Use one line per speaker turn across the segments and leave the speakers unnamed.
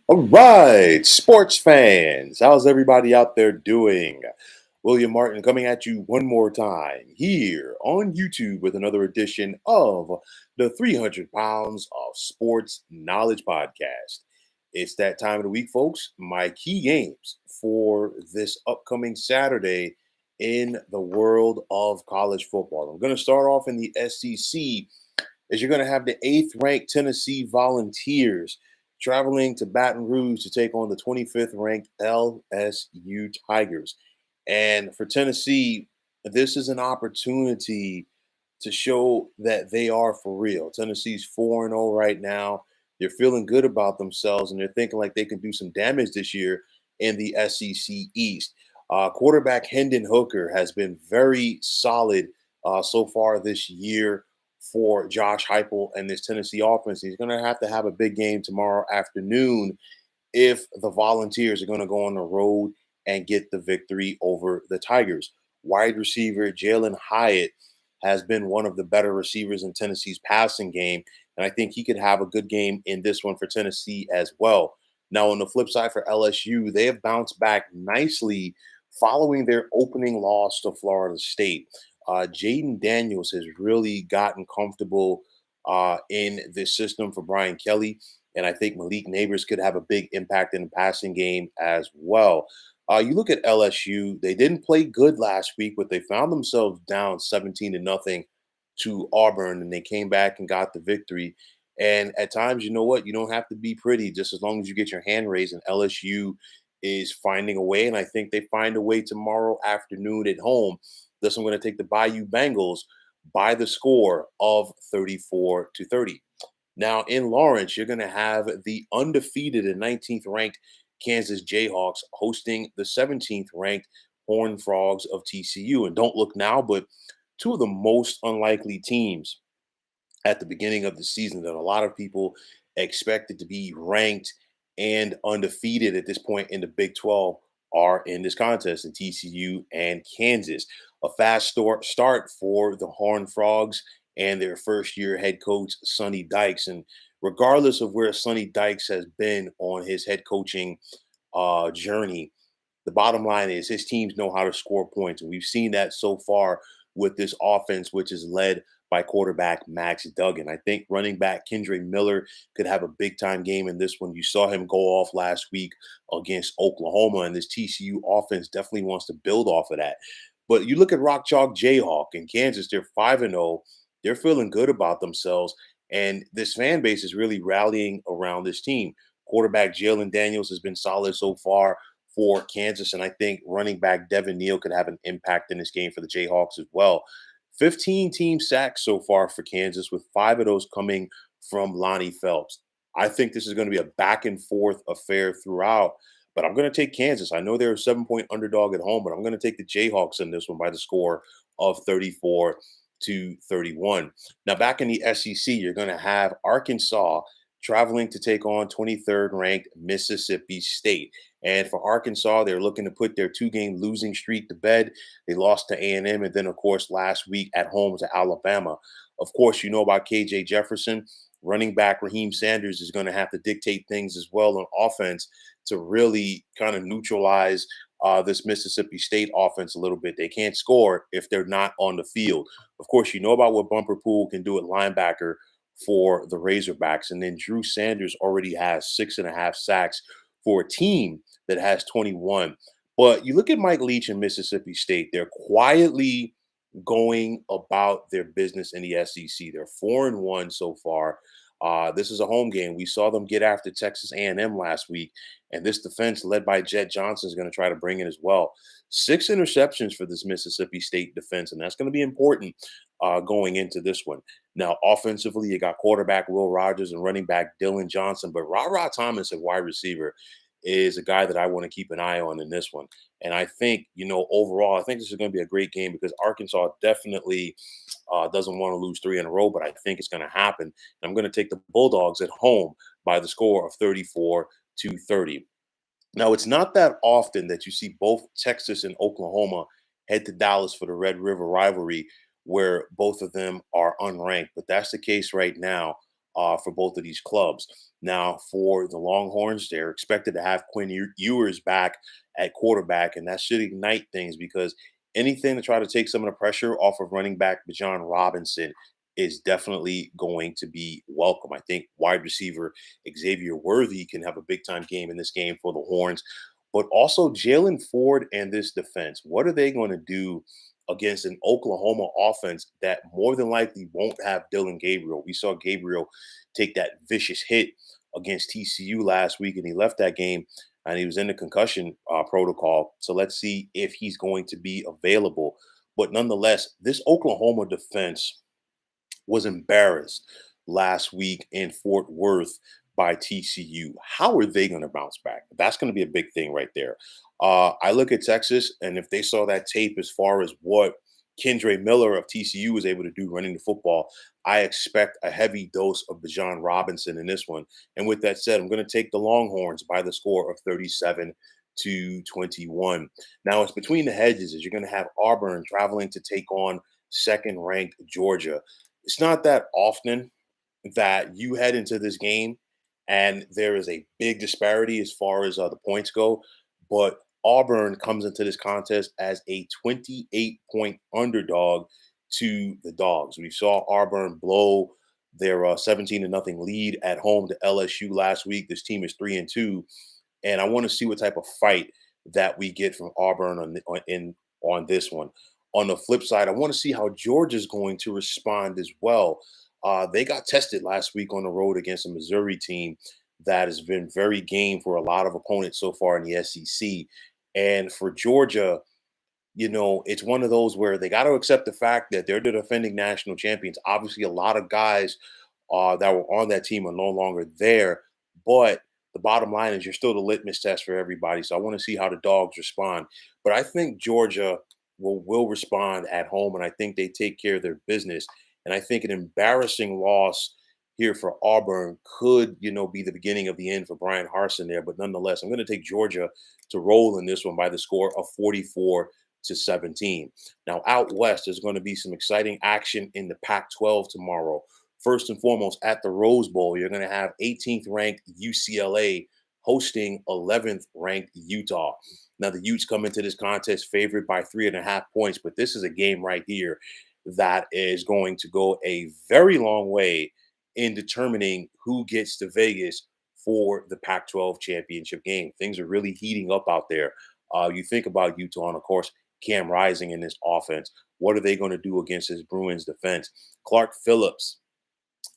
All right, sports fans, how's everybody out there doing? William Martin coming at you one more time here on YouTube with another edition of the 300 Pounds of Sports Knowledge Podcast. It's that time of the week, folks. My key games for this upcoming Saturday in the world of college football. I'm going to start off in the SEC as you're going to have the eighth ranked Tennessee Volunteers traveling to Baton Rouge to take on the 25th ranked LSU Tigers. And for Tennessee, this is an opportunity to show that they are for real. Tennessee's 4-0 right now. They're feeling good about themselves and they're thinking like they can do some damage this year in the SEC East. Quarterback Hendon Hooker has been very solid so far this year for Josh Heupel and this Tennessee offense. He's going to have a big game tomorrow afternoon if the Volunteers are going to go on the road and get the victory over the Tigers. Wide receiver Jalen Hyatt has been one of the better receivers in Tennessee's passing game, and I think he could have a good game in this one for Tennessee as well. Now, on the flip side for LSU, they have bounced back nicely following their opening loss to Florida State. Jaden Daniels has really gotten comfortable in this system for Brian Kelly. And I think Malik Neighbors could have a big impact in the passing game as well. You look at LSU, they didn't play good last week, but they found themselves down 17 to nothing to Auburn, and they came back and got the victory. And at times, you know what? You don't have to be pretty just as long as you get your hand raised. And LSU is finding a way. And I think they find a way tomorrow afternoon at home. Thus, I'm going to take the Bayou Bengals by the score of 34 to 30. Now, in Lawrence, you're going to have the undefeated and 19th ranked Kansas Jayhawks hosting the 17th ranked Horned Frogs of TCU. And don't look now, but two of the most unlikely teams at the beginning of the season that a lot of people expected to be ranked and undefeated at this point in the Big 12 are in this contest in TCU and Kansas. A fast start for the Horned Frogs and their first year head coach, Sonny Dykes. And regardless of where Sonny Dykes has been on his head coaching journey, the bottom line is his teams know how to score points. And we've seen that so far with this offense, which is led by quarterback Max Duggan. I think running back Kendre Miller could have a big time game in this one. You saw him go off last week against Oklahoma, and this TCU offense definitely wants to build off of that. But you look at Rock Chalk Jayhawk in Kansas, they're 5-0. They're feeling good about themselves. And this fan base is really rallying around this team. Quarterback Jalen Daniels has been solid so far for Kansas. And I think running back Devin Neal could have an impact in this game for the Jayhawks as well. 15 team sacks so far for Kansas, with 5 of those coming from Lonnie Phelps. I think this is going to be a back and forth affair throughout, but I'm going to take Kansas. I know they're a 7-point underdog at home, but I'm going to take the Jayhawks in this one by the score of 34 to 31. Now, back in the SEC, you're going to have Arkansas traveling to take on 23rd ranked Mississippi State. And for Arkansas, they're looking to put their two-game losing streak to bed. They lost to A&M, and then, of course, last week at home to Alabama. Of course, you know about KJ Jefferson. Running back Raheem Sanders is going to have to dictate things as well on offense to really kind of neutralize this Mississippi State offense a little bit. They can't score if they're not on the field. Of course, you know about what Bumper Pool can do at linebacker for the Razorbacks. And then Drew Sanders already has 6.5 sacks for a team that has 21. But you look at Mike Leach in Mississippi State, they're quietly going about their business in the SEC. They're 4-1 so far. This is a home game. We saw them get after Texas A&M last week, and this defense led by Jet Johnson is going to try to bring it as well. 6 interceptions for this Mississippi State defense, and that's going to be important going into this one. Now, offensively, you got quarterback Will Rogers and running back Dylan Johnson, but Ra Thomas at wide receiver is a guy that I want to keep an eye on in this one. And I think, overall, I think this is going to be a great game because Arkansas definitely doesn't want to lose 3 in a row, but I think it's going to happen. And I'm going to take the Bulldogs at home by the score of 34 to 30. Now, it's not that often that you see both Texas and Oklahoma head to Dallas for the Red River rivalry, where both of them are unranked. But that's the case right now for both of these clubs. Now, for the Longhorns, they're expected to have Quinn Ewers back at quarterback, and that should ignite things because anything to try to take some of the pressure off of running back Bijan Robinson is definitely going to be welcome. I think wide receiver Xavier Worthy can have a big time game in this game for the Horns, but also Jalen Ford and this defense. What are they going to do against an Oklahoma offense that more than likely won't have Dylan Gabriel? We saw Gabriel take that vicious hit against TCU last week, and he left that game and he was in the concussion protocol. So let's see if he's going to be available. But nonetheless, this Oklahoma defense was embarrassed last week in Fort Worth by TCU. How are they going to bounce back? That's going to be a big thing right there. I look at Texas, and if they saw that tape as far as what Kendre Miller of TCU was able to do running the football, I expect a heavy dose of Bijan Robinson in this one. And with that said, I'm going to take the Longhorns by the score of 37-21. Now it's between the hedges as you're going to have Auburn traveling to take on second-ranked Georgia. It's not that often that you head into this game and there is a big disparity as far as the points go, but Auburn comes into this contest as a 28-point underdog to the Dogs. We saw Auburn blow their 17 to nothing lead at home to LSU last week. This team is 3-2, and I want to see what type of fight that we get from Auburn on this one. On the flip side, I want to see how Georgia's going to respond as well. They got tested last week on the road against a Missouri team that has been very game for a lot of opponents so far in the SEC. And for Georgia, it's one of those where they got to accept the fact that they're the defending national champions. Obviously, a lot of guys that were on that team are no longer there, but the bottom line is you're still the litmus test for everybody. So I want to see how the Dogs respond. But I think Georgia will respond at home, and I think they take care of their business. And I think an embarrassing loss here for Auburn could, be the beginning of the end for Brian Harsin there. But nonetheless, I'm going to take Georgia to roll in this one by the score of 44-17. Now, out west, there's going to be some exciting action in the Pac-12 tomorrow. First and foremost, at the Rose Bowl, you're going to have 18th ranked UCLA hosting 11th ranked Utah. Now, the Utes come into this contest favored by 3.5 points, but this is a game right here that is going to go a very long way in determining who gets to Vegas for the Pac-12 championship game. Things are really heating up out there. You think about Utah, and of course, Cam Rising in this offense. What are they going to do against this Bruins defense? Clark Phillips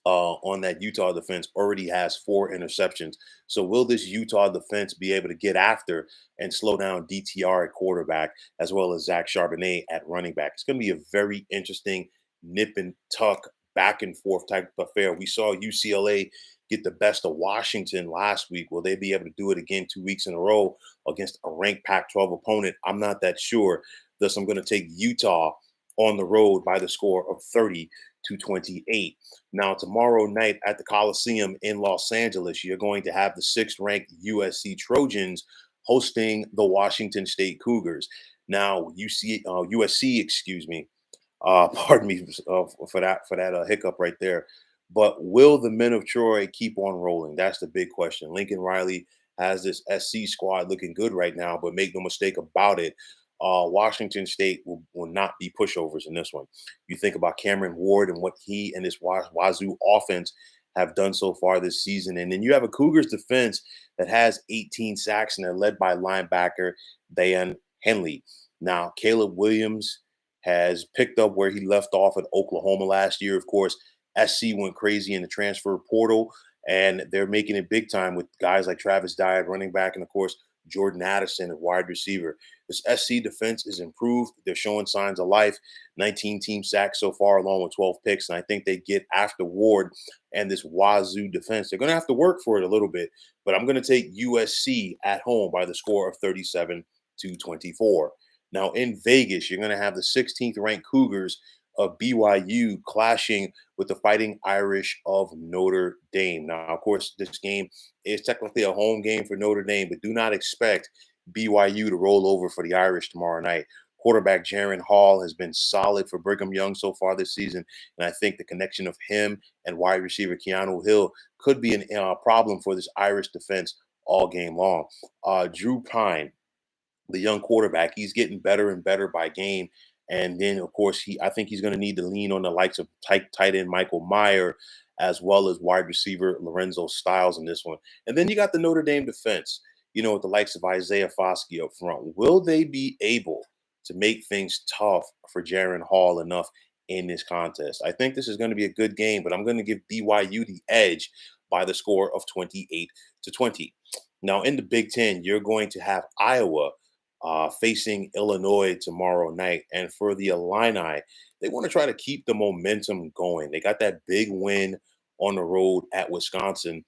on that Utah defense already has 4 interceptions. So will this Utah defense be able to get after and slow down DTR at quarterback as well as Zach Charbonnet at running back? It's going to be a very interesting nip and tuck back and forth type of affair. We saw UCLA get the best of Washington last week. Will they be able to do it again 2 weeks in a row against a ranked Pac-12 opponent? I'm not that sure. Thus, I'm going to take Utah on the road by the score of 30-28. Now, tomorrow night at the Coliseum in Los Angeles, you're going to have the 6th-ranked USC Trojans hosting the Washington State Cougars. Now, USC, excuse me, pardon me for that hiccup right there. But will the men of Troy keep on rolling? That's the big question. Lincoln Riley has this SC squad looking good right now, but make no mistake about it, Washington State will not be pushovers in this one. You think about Cameron Ward and what he and this Wazoo offense have done so far this season. And then you have a Cougars defense that has 18 sacks and they're led by linebacker Dan Henley. Now, Caleb Williams has picked up where he left off at Oklahoma last year. Of course, SC went crazy in the transfer portal, and they're making it big time with guys like Travis Dye at running back and, of course, Jordan Addison at wide receiver. This SC defense is improved. They're showing signs of life. 19 team sacks so far, along with 12 picks. And I think they get after Ward and this Wazoo defense. They're going to have to work for it a little bit, but I'm going to take USC at home by the score of 37-24. Now, in Vegas, you're going to have the 16th ranked Cougars of BYU clashing with the Fighting Irish of Notre Dame. Now, of course, this game is technically a home game for Notre Dame, but do not expect BYU to roll over for the Irish tomorrow night. Quarterback Jaron Hall has been solid for Brigham Young so far this season, and I think the connection of him and wide receiver Keanu Hill could be a problem for this Irish defense all game long. Drew Pine, the young quarterback, he's getting better and better by game. And then, of course, I think he's going to need to lean on the likes of tight end Michael Meyer, as well as wide receiver Lorenzo Styles in this one. And then you got the Notre Dame defense, with the likes of Isaiah Foskey up front. Will they be able to make things tough for Jaron Hall enough in this contest? I think this is going to be a good game, but I'm going to give BYU the edge by the score of 28-20. Now, in the Big Ten, you're going to have Iowa facing Illinois tomorrow night. And for the Illini, they want to try to keep the momentum going. They got that big win on the road at Wisconsin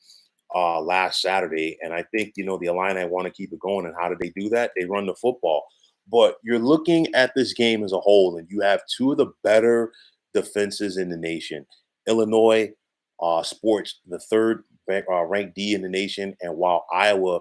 last Saturday. And I think, the Illini want to keep it going. And how do they do that? They run the football. But you're looking at this game as a whole, and you have two of the better defenses in the nation. Illinois sports the third ranked D in the nation, and while Iowa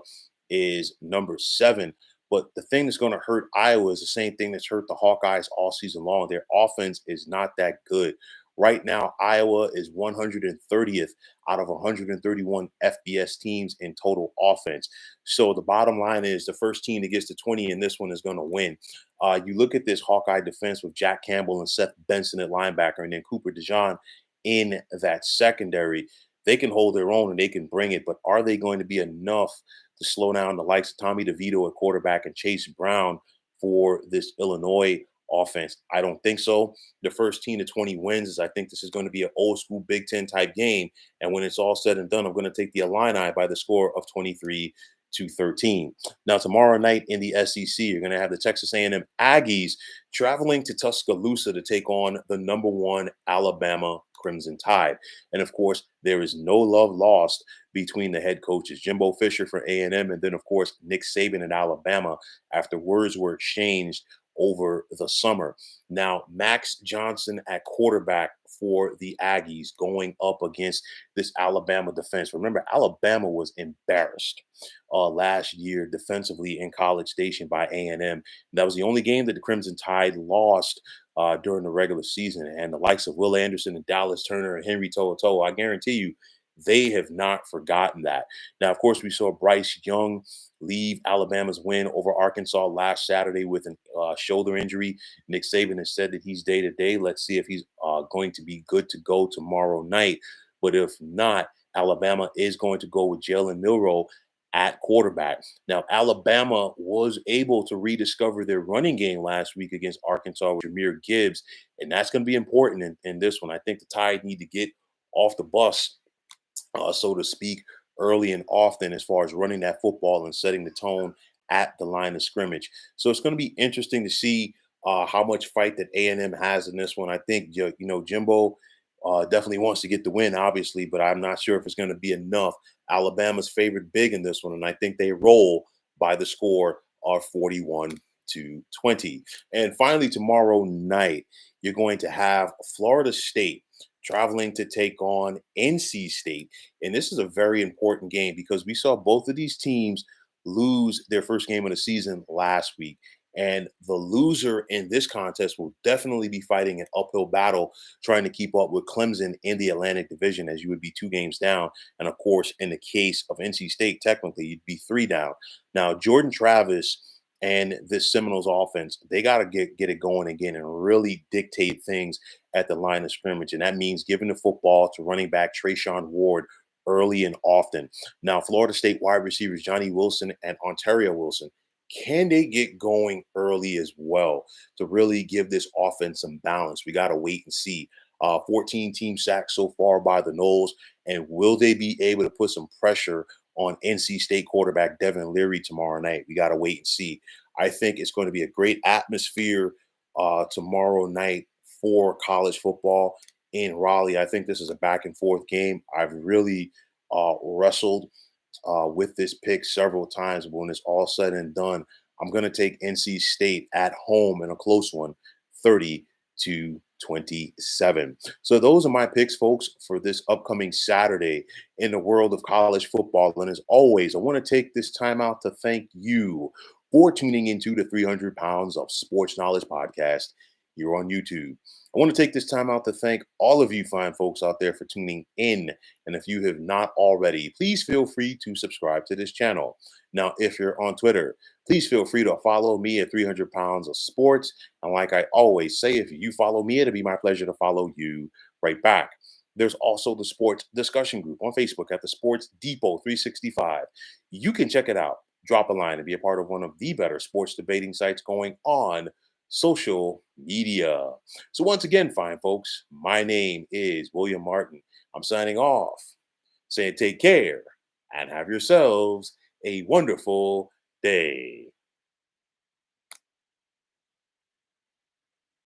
is number 7. But the thing that's going to hurt Iowa is the same thing that's hurt the Hawkeyes all season long. Their offense is not that good. Right now, Iowa is 130th out of 131 FBS teams in total offense. So the bottom line is the first team that gets to 20 in this one is going to win. You look at this Hawkeye defense with Jack Campbell and Seth Benson at linebacker, and then Cooper DeJean in that secondary. They can hold their own and they can bring it, but are they going to be enough to slow down the likes of Tommy DeVito at quarterback and Chase Brown for this Illinois offense? I don't think so. The first team to 20 wins is, I think this is going to be an old school Big Ten type game. And when it's all said and done, I'm going to take the Illini by the score of 23-13. Now, tomorrow night in the SEC, you're going to have the Texas A&M Aggies traveling to Tuscaloosa to take on the number 1 Alabama Crimson Tide. And of course, there is no love lost between the head coaches, Jimbo Fisher for A&M, and then, of course, Nick Saban and Alabama, after words were exchanged over the summer. Now, Max Johnson at quarterback for the Aggies going up against this Alabama defense. Remember, Alabama was embarrassed last year defensively in College Station by A&M. That was the only game that the Crimson Tide lost during the regular season. And the likes of Will Anderson and Dallas Turner and Henry To'oTo'o, I guarantee you, they have not forgotten that. Now, of course, we saw Bryce Young leave Alabama's win over Arkansas last Saturday with a shoulder injury. Nick Saban has said that he's day to day. Let's see if he's going to be good to go tomorrow night. But if not, Alabama is going to go with Jalen Milroe at quarterback. Now, Alabama was able to rediscover their running game last week against Arkansas with Jahmyr Gibbs, and that's going to be important in this one. I think the Tide need to get off the bus, so to speak, early and often as far as running that football and setting the tone at the line of scrimmage. So it's going to be interesting to see how much fight that A&M has in this one. I think, Jimbo definitely wants to get the win, obviously, but I'm not sure if it's going to be enough. Alabama's favored big in this one, and I think they roll by the score of 41-20. And finally, tomorrow night, you're going to have Florida State traveling to take on NC State. And this is a very important game because we saw both of these teams lose their first game of the season last week. And the loser in this contest will definitely be fighting an uphill battle trying to keep up with Clemson in the Atlantic Division, as you would be 2 games down. And of course, in the case of NC State, technically, you'd be 3 down. Now, Jordan Travis and this Seminoles offense, they got to get it going again and really dictate things at the line of scrimmage. And that means giving the football to running back Trayshawn Ward early and often. Now, Florida State wide receivers Johnny Wilson and Ontario Wilson, can they get going early as well to really give this offense some balance? We got to wait and see. 14 team sacks so far by the Noles. And will they be able to put some pressure on NC State quarterback Devin Leary tomorrow night? We got to wait and see. I think it's going to be a great atmosphere tomorrow night for college football in Raleigh. I think this is a back and forth game. I've really wrestled with this pick several times, but when it's all said and done, I'm going to take NC State at home in a close one, 30-27. So those are my picks, folks, for this upcoming Saturday in the world of college football. And as always, I want to take this time out to thank you for tuning into the 300 Pounds of Sports Knowledge podcast here on YouTube. I want to take this time out to thank all of you fine folks out there for tuning in. And if you have not already, please feel free to subscribe to this channel. Now, if you're on Twitter, please feel free to follow me at 300 Pounds of Sports. And like I always say, if you follow me, it'll be my pleasure to follow you right back. There's also the sports discussion group on Facebook at the Sports Depot 365. You can check it out, drop a line, and be a part of one of the better sports debating sites going on social media. So once again, fine folks, my name is William Martin. I'm signing off, saying take care and have yourselves a wonderful day.